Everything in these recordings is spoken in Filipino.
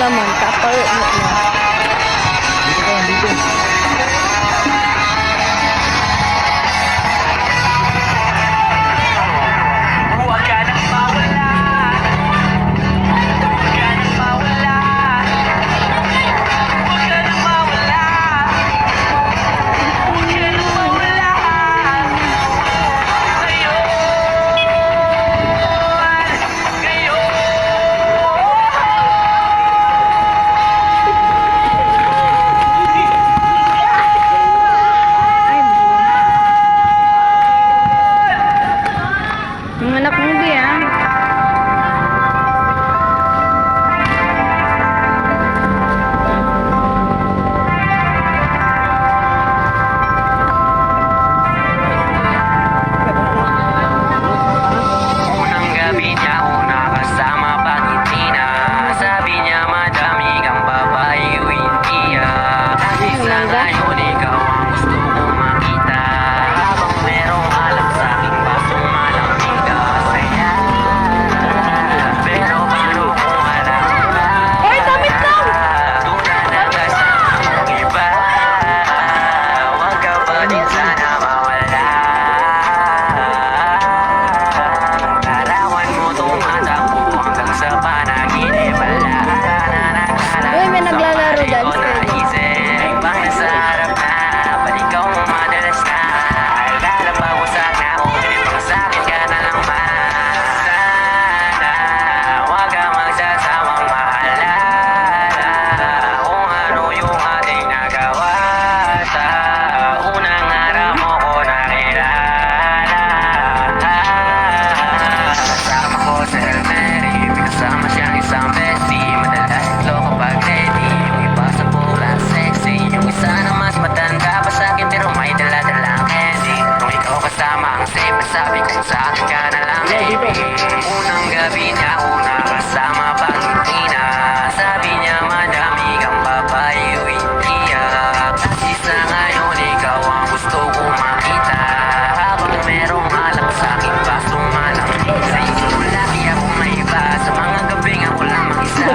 lamon. Kapal mo na. Dito. Huwag ka nang mawala. Huwag ka nang mawala. Huwag ka nang mawala. Huwag ka nang mawala. Ngayon. Yung anak mo di ah. Unang gabi niya, una kasama pangiti na. Sabi niya madami kang babae, hindi Kasi sa ngayon ikaw ang gusto kong makita. Habang merong alak sa aking basong malamig ka saya. Pero paano kung alam na Oy, damit lang! tunay na kasama mong iba. Huwag ka pa din sana mawala. Larawan mo tumatakbo hanggang sa panaginip. Wala na nakala. Uy, may naglalaro dyan. Ibang nasa harap na, ba't ikaw mo madalas na? Alala pa ko sana kung ibang sa'kin ka na lang man. Sana, huwag ka magsasawang maalala kung ano yung ating nagawa. Sa unang araw mo ko nakilala. Kasama ko si Elmery, may kasama siyang isang bestie. Madalas ito kapag ready, yung iba sa pula sexy. Yung isa na mas matanda pa sa'kin pero may dala-dalang candy. Kung ikaw kasama ang safe, sabi ko sa akin ka na lang baby. Unang gabi niya, una kasama pangiti na. Sabi niya madami kang babae, hindi Kasi sa ngayon ikaw ang gusto kong makita. Habang merong alak sa aking basong malamig. Sa iyo lagi akong may iba, sa mga gabing ako lang mag-isa.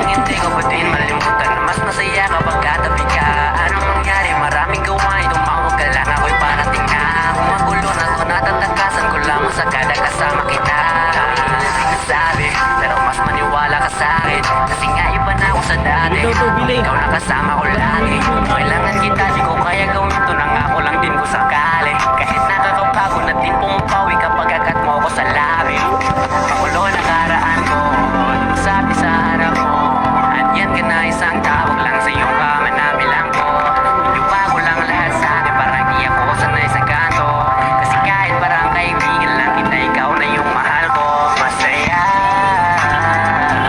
Hindi ko pa din malimutan na mas masaya kapag katabi ka. Anong mangyari? Maraming gawain, tumawag ka lang ako'y parating na. Kung magulo na to, natatakasan ko lamang sa kada kasama kita. Sabi, pero mas maniwala ka sa akin. Kasi nga iba na ako sa dati. Kung ikaw nakasama ko lagi, kailangan kita, di ko kaya gawin to nang ako lang din ko sakali. Kahit nakakapagod na din pumapawi kapag agat mo ako sa labi. Makulo na karaan ko, sabi sa harap mo. At yan ka na isang tawag lang sa iyong kama na bilang ko. Yung bago lang lahat sa akin, parang di ako sanay sa kanto. Kasi kahit parang kaibigan lang kita, ikaw na yung mahal ko. Masaya,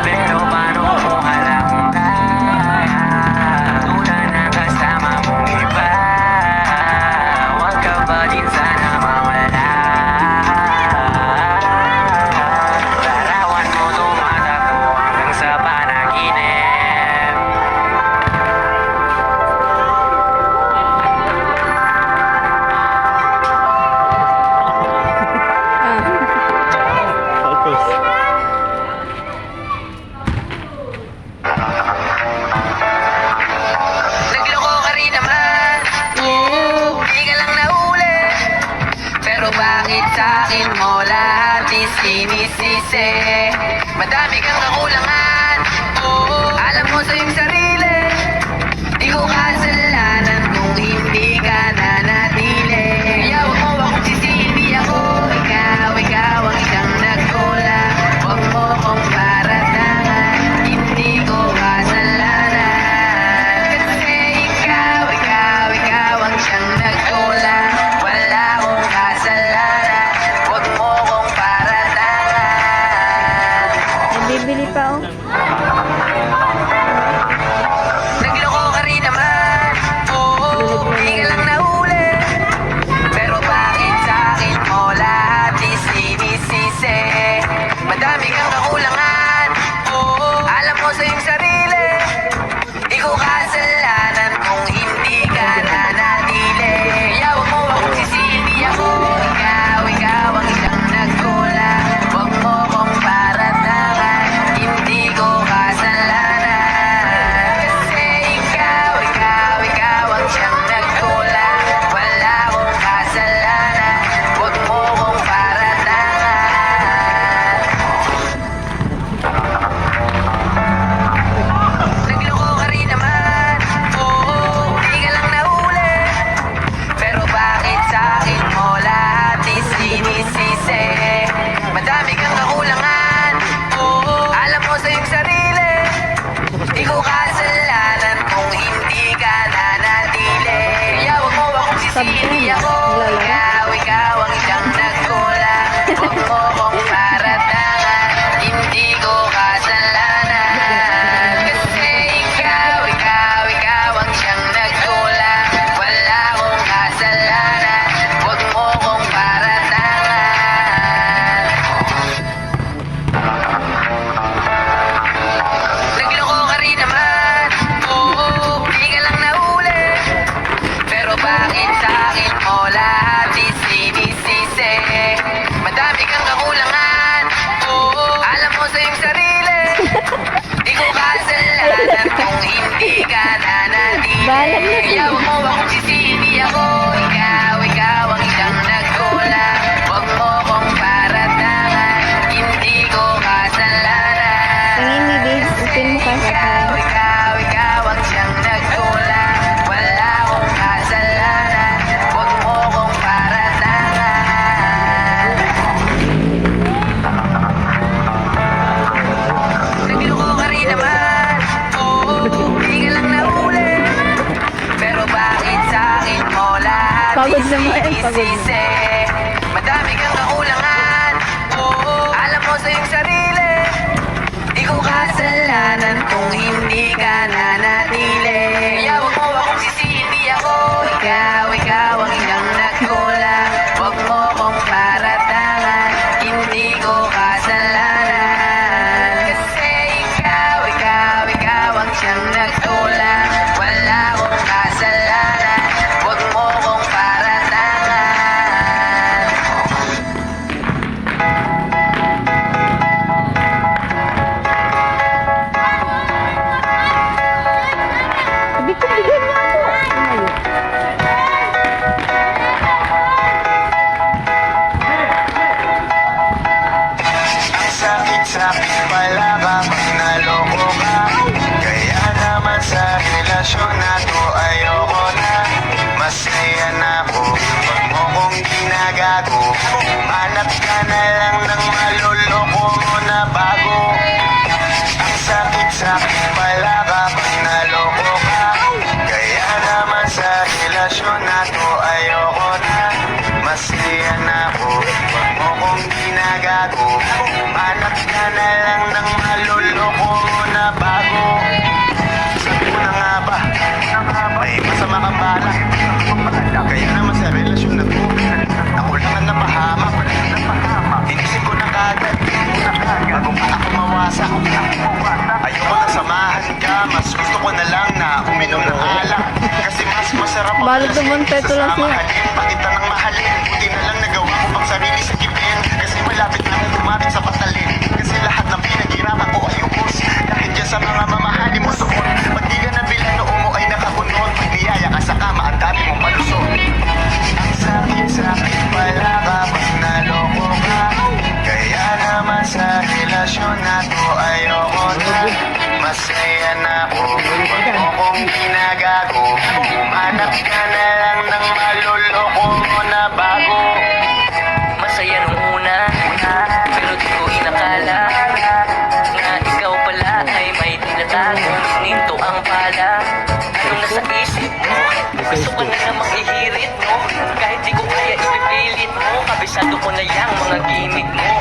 pero paano kung alam na tunay na kasama mong iba. Huwag ka pa din sana mawala. Larawan mo tumatakbo hanggang sa panaginip. Focus. Nagloko ka rin naman. Hindi ka lang nahuli. Pero bakit sa'kin mo lahat is sinisisi? Madami kang kakulangan. Alam mo sa iyong sarili. Di ko kasalanan kung hindi ka nanatili. Kaya huwag mo akong sisihin, di ako ikaw ang isang nagkulang. Huwag mo kong paratangan, hindi ko kasalanan. Kasi ikaw ang siyang nagkulang. Wala akong kasalanan, huwag mo kong paratangan. Bibili pa oh. Nagloko ka rin naman. nagsisisi ako. Ikaw ang siyang nagkulang. Huwag mo kong paratangan, hindi ko kasalanan. Kasi ikaw ang siyang nagkulang. Wala akong kasalanan, huwag mo kong paratangan. Nagloko ka rin naman, oo, di ka lang nahuli. Pero bakit sa'kin mo lahat isinisisi? Madami kang kakulangan, oo, alam mo sa iyong sarili. Di ko kasalanan kung hindi ka nanatili. Balag na Kaya huwag mo akong sisihin, di ako. Ikaw ang isang nagkulang. Huwag mo kong paratangan, hindi ko kasalanan. Tingin ni Dave, upin mo kasi. Ikaw ang siyang nagkulang. Wala akong kasalanan, huwag mo kong paratangan. Nagloko ka rin naman, oo, di ka lang nahuli. Pero bakit sa'kin mo lahat Pagod naman, pagod. isinisisi? Madami kang kakulangan, oo, alam mo sa iyong sarili. Di ko kasalanan kung hindi ka nanatili. Kaya huwag mo akong sisihin, di ako. Ikaw ang isang nagkulang. Huwag mo kong paratangan, hindi ko kasalanan. Kasi ikaw ang siyang nagkulang. Wala akong kasalanan, huwag mo kong paratangan. Sabi ko, bigyan mo ako. Ayaw. Ang sakit-sakit pala kapag naloko ka. Kaya naman sa relasyon na to ayoko na. Masaya na ako, wag mo kong ginagago. Hanap ka na lang ng maluloko mo na bago. Ang sakit-sakit pala kapag naloko ka. Kaya naman sa relasyon na to ayoko na. Masaya na ako, wag mo kong ginagago. Hanap ka na lang ng maluloko mo na bago. Sabi mo na nga ba, may masama kang bala. Kaya naman sa relasyon na to, ako lang ang napahamak. Inisip ko na kagad, bago pa ako mawasak. Ayoko na samahan ka, mas gusto ko na lang na uminom ng alak. Kasi mas masarap ang Balot naman, lasing petulas sa niya. mahalin. Pakita ng mahalin, buti na lang nagawa ko pang sarili sa kibin. Kasi malapit na akong lumapit sa patalin. Kasi lahat ng pinaghirapan ko ay ubos. Dahil dyan sa mga mamahalin mo suot. Pag di ka nabilan noong mo ay nakakunod. Pag niyaya ka sa kama, ang dami mong malusot. Ang sakit-sakit pala kapag naloko ka. Kaya naman sa relasyon na to ayoko na. Masaya na ako, wag mo kong ginagago. Humanap ka na lang ng maluloko mo na bago. Masaya nung una, pero di ko inakala na ikaw pala ay may tinatago. Ninto ang pala, anong nasa isip mo? Gusto ko na namang ihirit mo. Kahit di ko kaya ipipilit mo, kabisado ko na yang mga gimmick mo.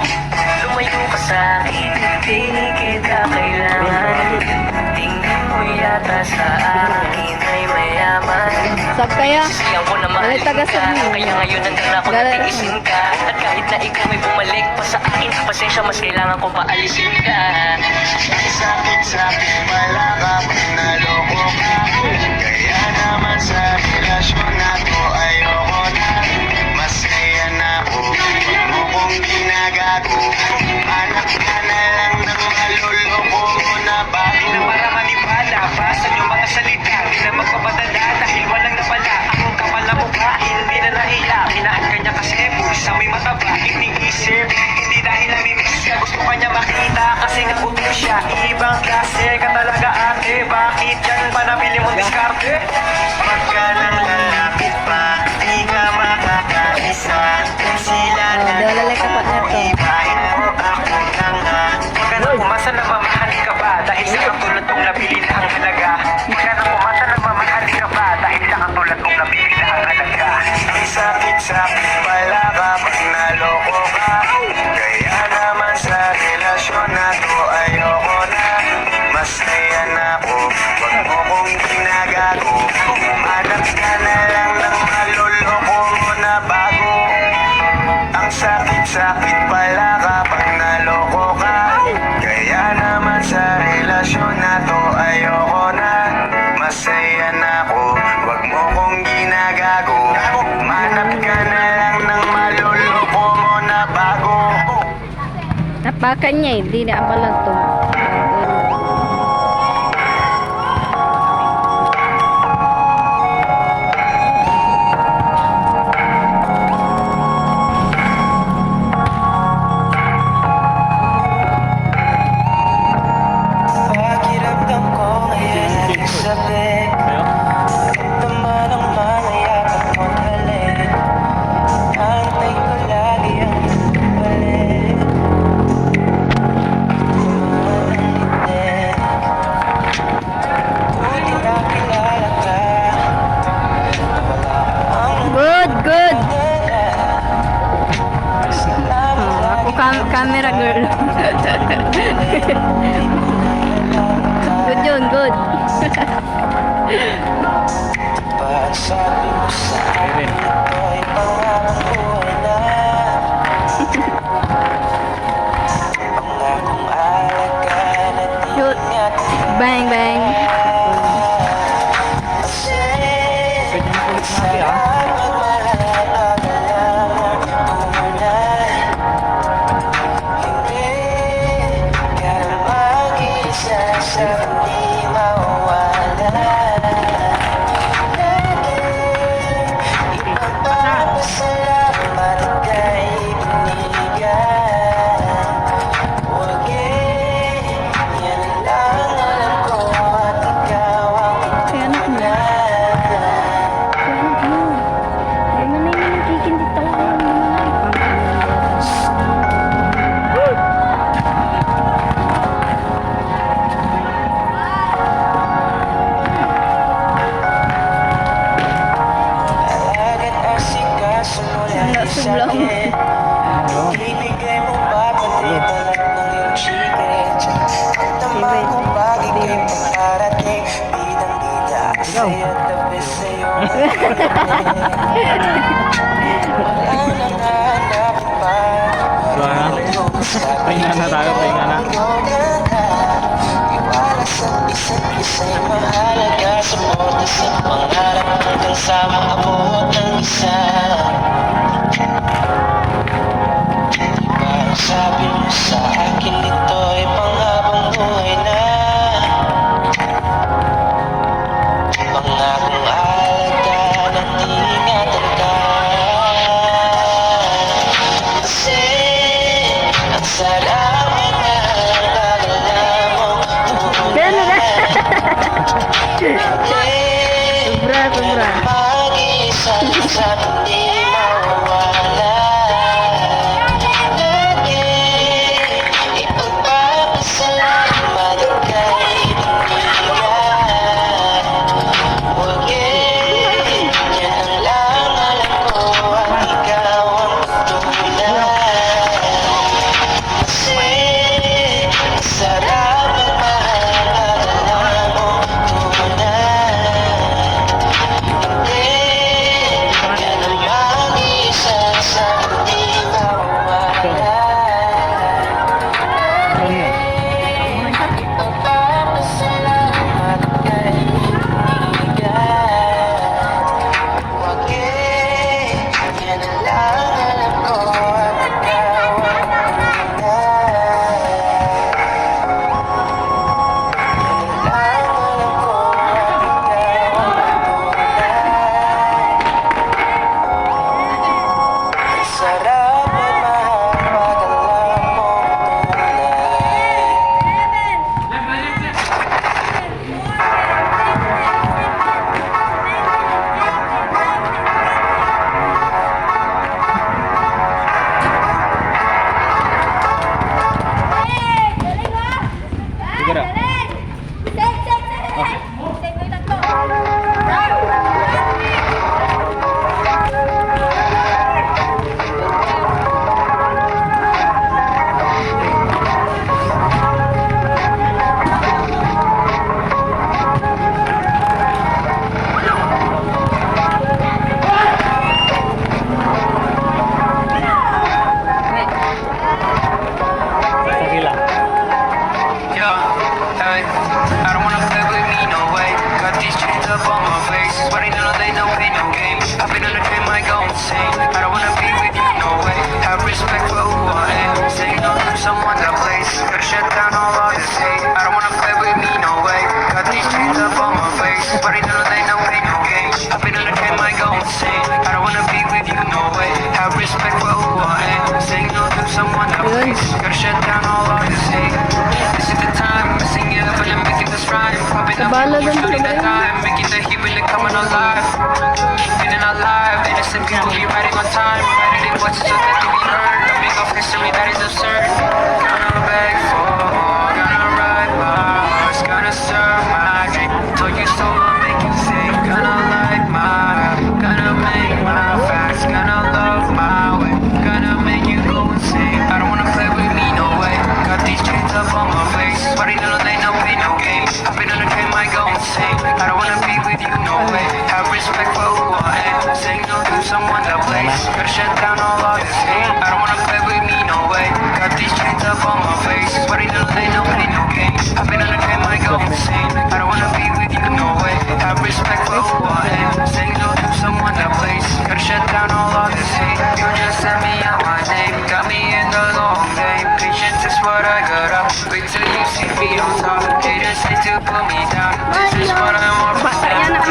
Lumayo ka sa akin, di kita kailangan. Tingin mo yata sa akin ay mayaman. Sab kaya. Sisiyan ko na Galit mahalin taga ka. sa inyo. Kaya ngayon nandun ako Galit. natiisin ka. At kahit na ikaw may bumalik pa sa akin, pasensya mas kailangan ko paalisin ka. Ang sakit-sakit pala kapag naloko ka. Kaya naman sa relasyon na to ayoko na. Masaya na ako, wag mo kong ginagago. Hanap ka na lang ng maluloko mo na bago. Na para maniwala pa sa iyong mga salita. Di na magpapadala dahil walang napala. Ang kapal na mukha, hindi na nahiya. Hinahat ka niya kasi puwis sa may mataba. Iniisip, hindi dahil namimiss ka. Gusto ka niya makita kasi nga puti siya. Ibang klase ka talaga ate. Bakit yan ba nabili mong diskarte? Pagka lang lalapit Baka niya, hindi na pala to. Pakiramdam ko ngayon ay sabik. Naman ang mga yakap mo't halik. Antay ko lagi ang balik. Buti nakilala ka. Wala ang Good, good. salamat Ako camera girl. Good yun, good. Pag sabi mo sa akin ito'y pangarang buhay na. Pangakong alagaan at Shoot. ingat ka. Bang, bang. Kasi salamat mahal at alam mo tunay. Hindi ka na mag-isa sa hindi mawawala. Ipagpapasalamat kay ibinigan. Huwag yan lang alam ko at ikaw ang Kaya anak mo. tunay. Ay, manay na nagkikindit talaga yung manay. Alagad asikaso mo lang Wala, sa sublang. akin. Ibigay mo ba palibalat ng iyong chikret? Tamang kung bakit kayo paparating. Bidang-bida sa'yo, tabi sa'yo. Walang nanganap pa. Pahinga na tayo, pahinga na. Iwala sa isa't isa'y mahalaga. Suporta sa pangarap hanggang sa maabot ng isa. Diba ang sabi mo sa akin ito'y panghabang buhay na. Pangakong alagaan at ingatan ka. Kasi ang salamat na pagkala mo Gano'n na. tunay. Sobra, sobra. Mag-isa sa hindi mawawala. Lagi ipagpapasalamat kay ibinigan. Huwag yan ang lang alam ko at ikaw ang tunay. Kasi sarap at mahal at alam mo tunay. Yan ang mag-isa sa hindi mawawala. Ipagpapasalamat kay ibinigan. Huwag yan ang lang alam ko at ikaw ang tunay. Yan ang lang alam ko at ikaw ang tunay. Sarap at mahal pag alam mo tunay. Sige na. Sige lang. Yo, hey, I don't wanna play with me, no way. Got these chains up on my face, but they know they don't play no games. I've been on the train, might go insane. I don't wanna be with you, no way. Have respect for who I am. Saying no to someone that and people be writing on time, writing in voices so that can be heard. Dumping off history that is absurd. Gonna beg for more, gonna ride my horse, gonna serve my dream. Told you so, I'll make you sing. Gonna light my, gonna make my fast, gonna love my way, gonna make you go insane. I don't wanna play with me, no way. Got these chains up on my face, party no lane, no play no games. I've been on the train, might go insane. I don't wanna be with you, no way. Have respect for who I am. Saying no to someone that plays. Gotta shut down all this hate. I don't wanna play with me, no way. Got these chains up on my face, party no lane, no play no games. I've been on the train, might go insane. I don't wanna be with you, no way. Have respect for who I am. Saying no to someone that plays. Gotta shut down all this hate. You just sent me out my name, got me in the long game. Patience is what I got up. Wait till you see me on top. Haters hate to put me down. This is what I'm on for.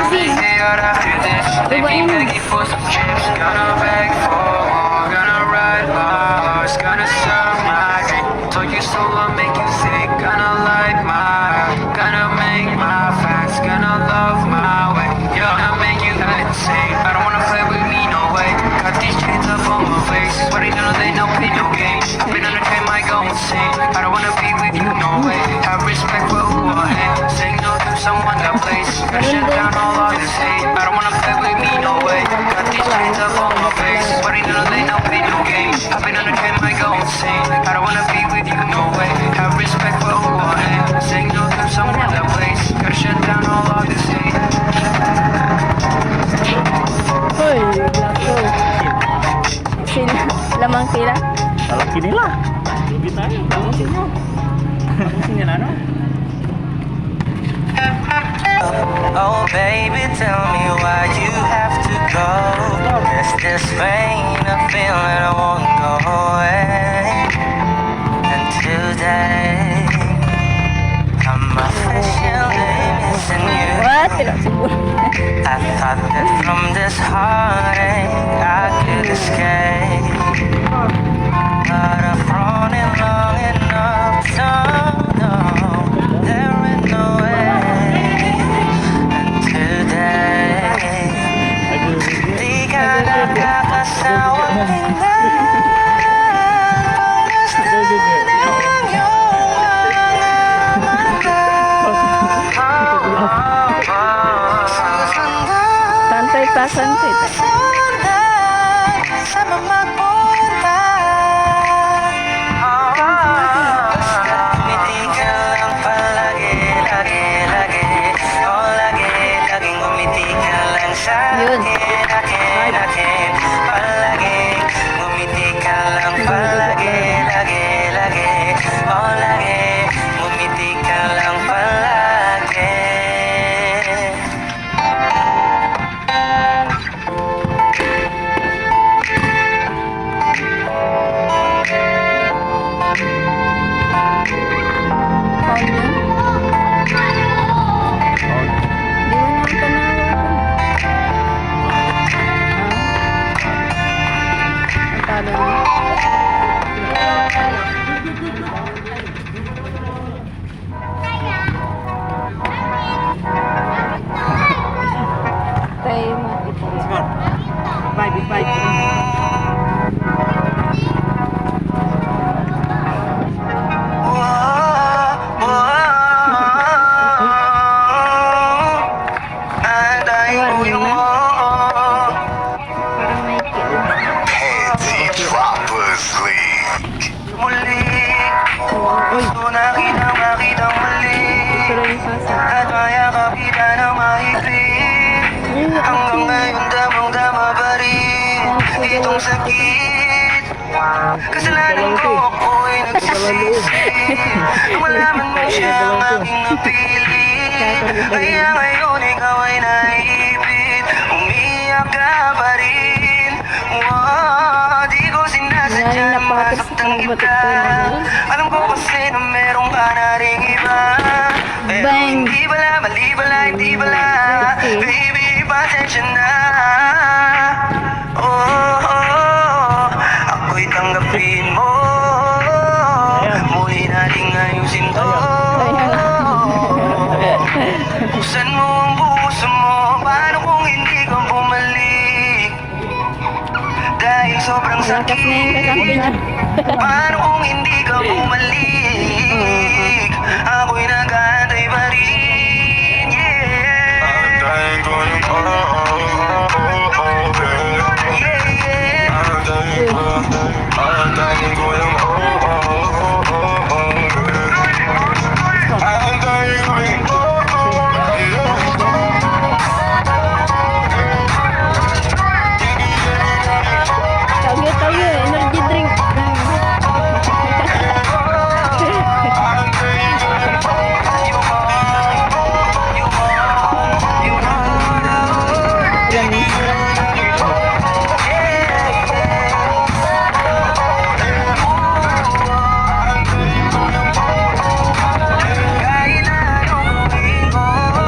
Day out after this, they be begging for some chips. Gonna beg for more, gonna ride my horse, gonna serve my dream. Told you so, I'll make you sick. Gonna light my, gonna make my fast, gonna love my way. Yeah, gonna make you insane. I don't wanna play with me, no way. Got these chains up on my face, but I know they don't play no games. I've been on the train, might go insane. I don't wanna be with you, no way. Have respect for who I am. Saying no to someone that plays. Gotta shut down all this hate. I don't wanna play with me, no way. Got these chains up on my face, but I know they don't play no games. I've been on the train, might go insane. I don't wanna be with you, no way. Have respect for who I am. Saying no to someone that plays. Gotta shut down all this hate. Hoy, lako. Sila, lamang sila. Talaki nila. Lugi tayo. Talusin nyo. Talusin nyo na, no? Oh baby, tell me why you have to go. There's this pain, a feeling I won't go away. And today, I'm officially missing you. What? Siguro. I thought that from this heartache I could escape. But I've running long enough to know there ain't no way. And today, di ka nakakasawang tingnan. Gusto na lang yung mga mata. Santay pa, santay pa. Sa mamapunta. Ngumiti ka lang palagi, lagi, lagi. Oh, lagi, laging ngumiti ka lang sa Yun. akin, akin, akin. Palagi, ngumiti ka lang palagi, lagi, lagi. Oh, lagi, ngumiti ka lang palagi. Paul yun? Di ba nang tanawa? Ang talo na. Tayo mo. And I owe you more. Parang may kill. Anti-Droppers League. Muli, gusto na kitang makitang muli. Pero yung pasa. At mayakap kita ng mahigpit. Hanggang ngayon damang-dama pa rin itong sakit. Kasalanan ko, ako'y nagsisisi. Nung malaman mo siya ang aking napili. Kaya ngayon ikaw ay naipit. Umiyak ka pa rin. Di ko sinasadyang masaktan kita. Alam ko kasi na meron ka na ring iba. Pero Bang. hindi pala, mali pala, hindi pala. Baby, pasensya na. Ako'y tanggapin mo. Muli nating ayusin to. Buksan mo ang puso mo. Paano kung hindi ka bumalik? sobrang Malakas sakit. na yung kakampi niya. Paano kung hindi ka bumalik? Ako'y nag-aantay pa rin. Yeah. Aantayin ko yung Yeah, yeah. Aantayin ko yung Aantayin ko yung Tawag, energy drink. Kahit anong gawin ko,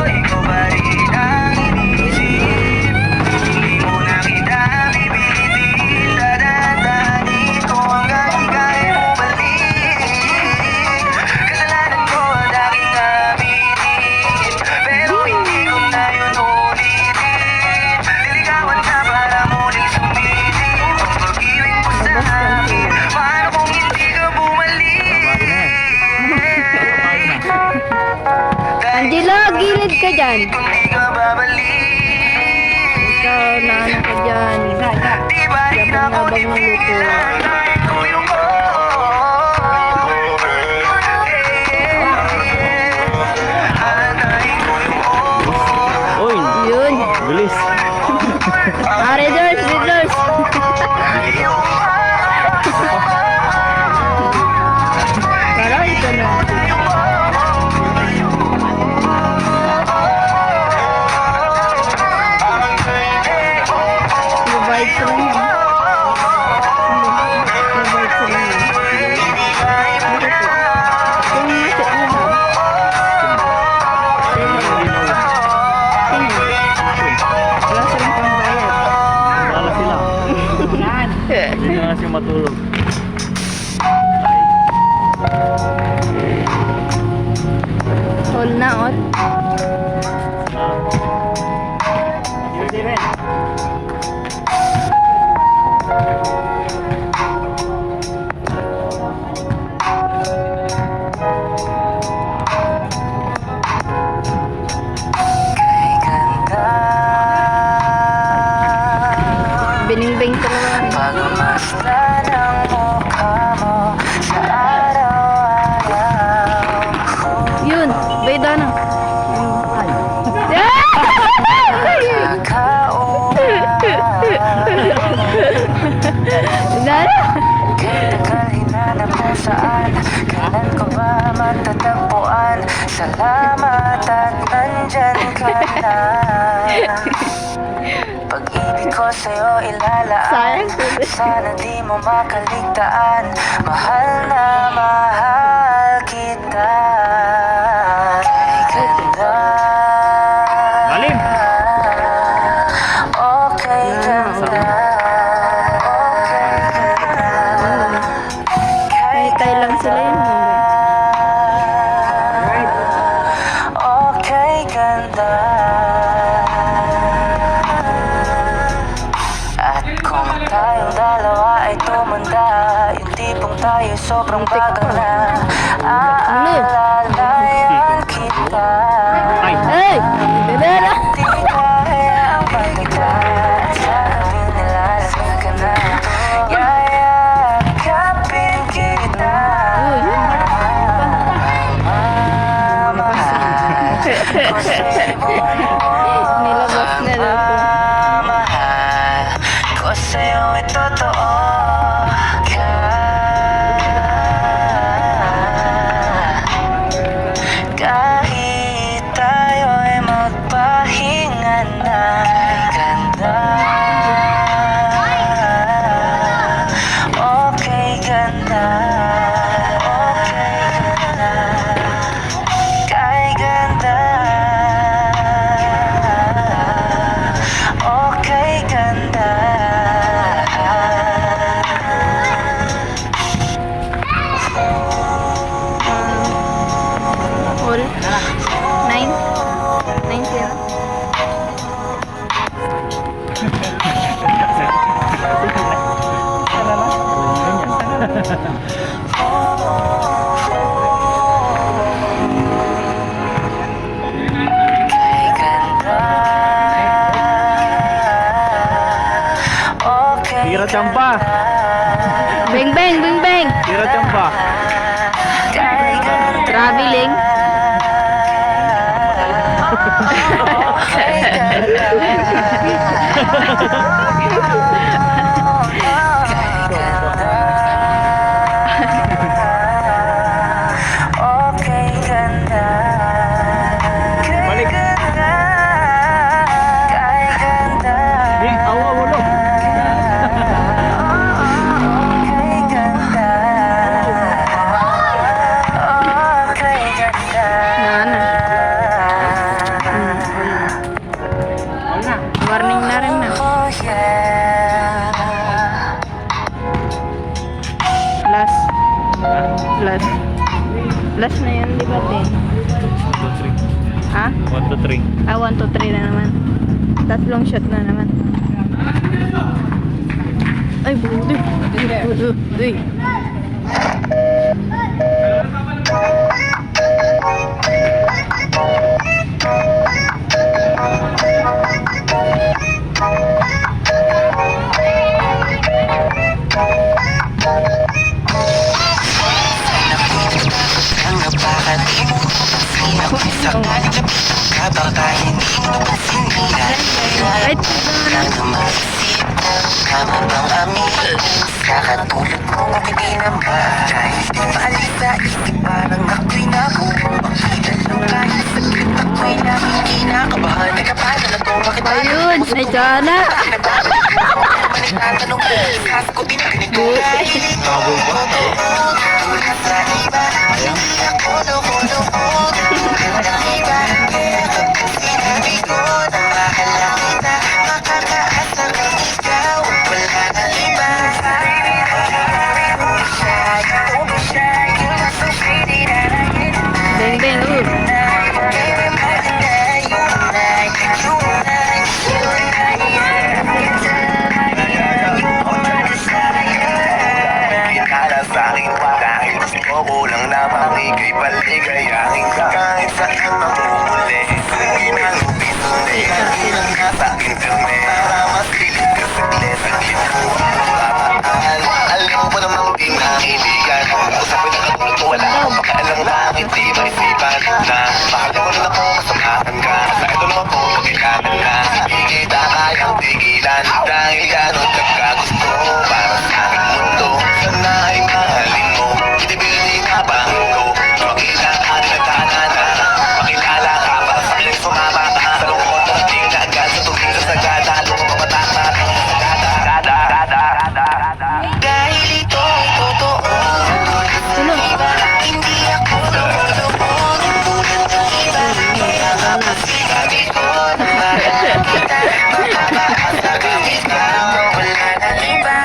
ikaw pa rin ang iniisip. Hindi mo na kita pipilitin, dadadanin ko hanggang ika'y bumalik. Kasalanan ko at aking abitin, pero hindi ko na yun ulitin. Niligawan na para muling sumitin ang pag-ibig mo sa akin. Paano kung hindi ka bumalik? Angela, gilid ka dyan. Kung di ka babalik, Ikaw, naano ka dyan. di ba rin ako Yabang-yabang ng luto. tipigilan? Kahit ko yung aantayin ko yung Uy, Yun. bilis. Red doors, red doors. Parang ito na. Mabait sila niya. Mabait sila niya. Kung nasa ano. Wala silang pambayad. Wala sila. Hindi na kasi matulog. All na all. Biningbing talaga. Pagmasdan ang mukha mo sa araw-araw. Yun, bayda na. Dara. Tagal hinanap mo saan, kailan ko ba matatagpuan? Salamat at nandyan ka na. Pag-ibig ko sa'yo ilalaan, sana di mo makaligtaan. Mahal na mahal kita. Kay ganda. Lalim. Okay ganda. Tay lang sila yun. Okay ganda. At kung tayong dalawa ay tumanda, yung tipong tayo sobrang bagal na, aalalayan kita. Hey! Dara. Di kaya ang pagkita, sabi nila lasing ka na. Yayakapin kita. Nilabas na lang ko. Mahal ko sa'yo ay totoo ka. Kahit tayo'y magpahinga na, ganda. Okay ganda. Okay ganda. Kay ganda. Okay ganda. Tira Champa. Beng beng, beng beng. Tira Champa. Traveling. Balik. Di, awa ulo. Nana. Warning na rin na. Last. Last. Last na yan, di ba, te? 1, 2, 3. Ha? 1, 2, 3. Ah, 1, 2, 3 na naman. Tatlong shot na naman. Ay, buti. Uy. Ay, ito na. Kakatulog mo ngumiti naman Dahil di maalis sa isip parang ako'y nabuo Ang kahit saglit ako'y laging kinakabahan Nagkapalan ako bakit Ayun, ay Jana. Manitatanong ko sasagutin na ganito Dahil ito tulad sa iba Hindi ako loko-loko Walang iba Kaya kapag sinabi ko na mahal kita Makakaasa kang ikaw Wala na iba Beng beng, Para sa akin dahil gusto ko lang na maligay-paligayahin ka kahit saan mamumuli Hindi na lupit ulit Ilang ka sa internet Para masilip ka saglit Saglit ang pagmamahal Alam mo namang di na kaibigan Usapin ang katulad ko wala akong pakialam Bakit di maisipan na Mahal mo rin ako masamahan ka Sa ito naman ko pagkailangan na Hindi kita kayang tigilan Dahil gano'n ka gusto Para sa aking mundo Sana ay mahalin mo Hindi na bangko Makita ka din nagkahanana Makilala ka para sa akin sumama ka Sa lungkot na tingin agad Sa tuwing ka sagada Luma mamatama Dahil ito ay totoo Hindi ako loko-loko Tulad ng iba Kaya kapag sinabi ko na mahal kita Makakaasa kang ikaw Wala na iba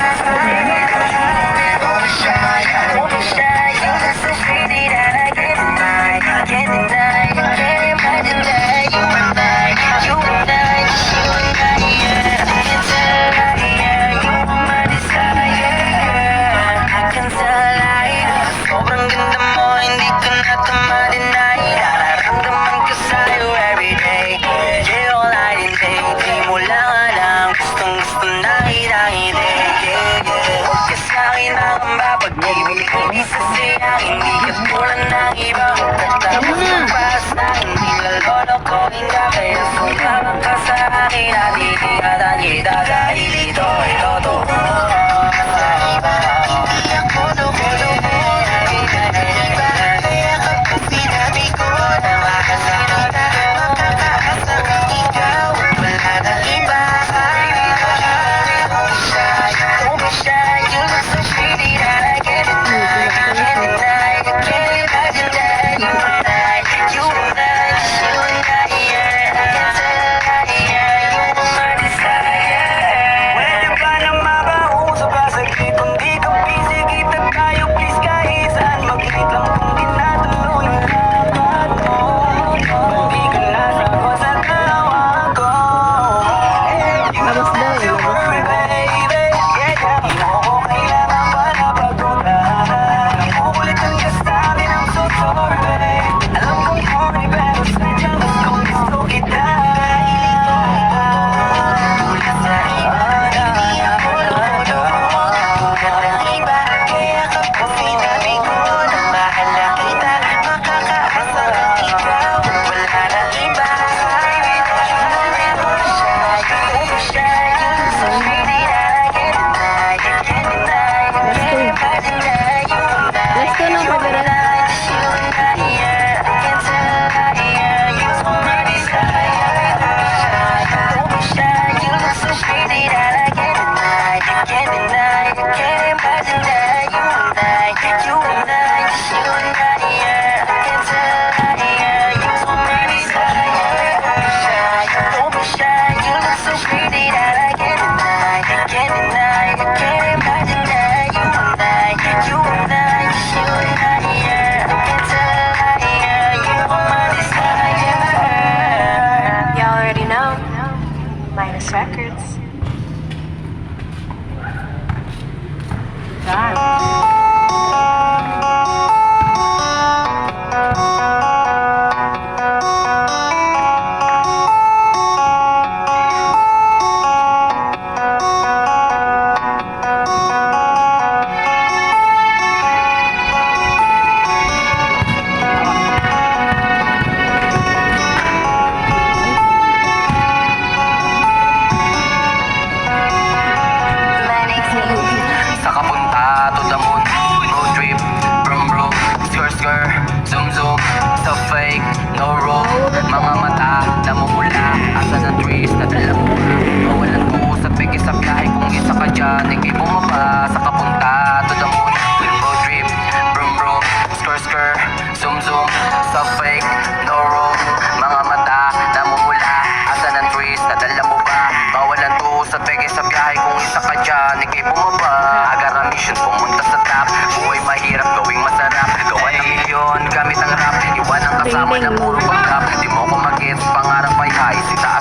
Sobrang ganda mo, hindi ko na ma-deny Nararamdaman ko sa'yo everyday Yeah, all I didn't take Di mo lang alam, gustong gusto na kitang Huwag ka sa'kin nakamba Pag-ibig hindi sasayang Hindi ka tulad ng iba Magtatapos ng pasta Hindi lalolokohin ka Kaya sumama ka sa akin At iingatan kita Dahil ito ay totoo Hindi ako loko-loko kaya kapag sinabi ko na mahal kita Makakaasa kang ikaw Wala na iba Ikaw ba siya? You're so pretty that I can't deny kasama niya puro panggap. Di mo ko mag-gets, pangarap ay high. Sinta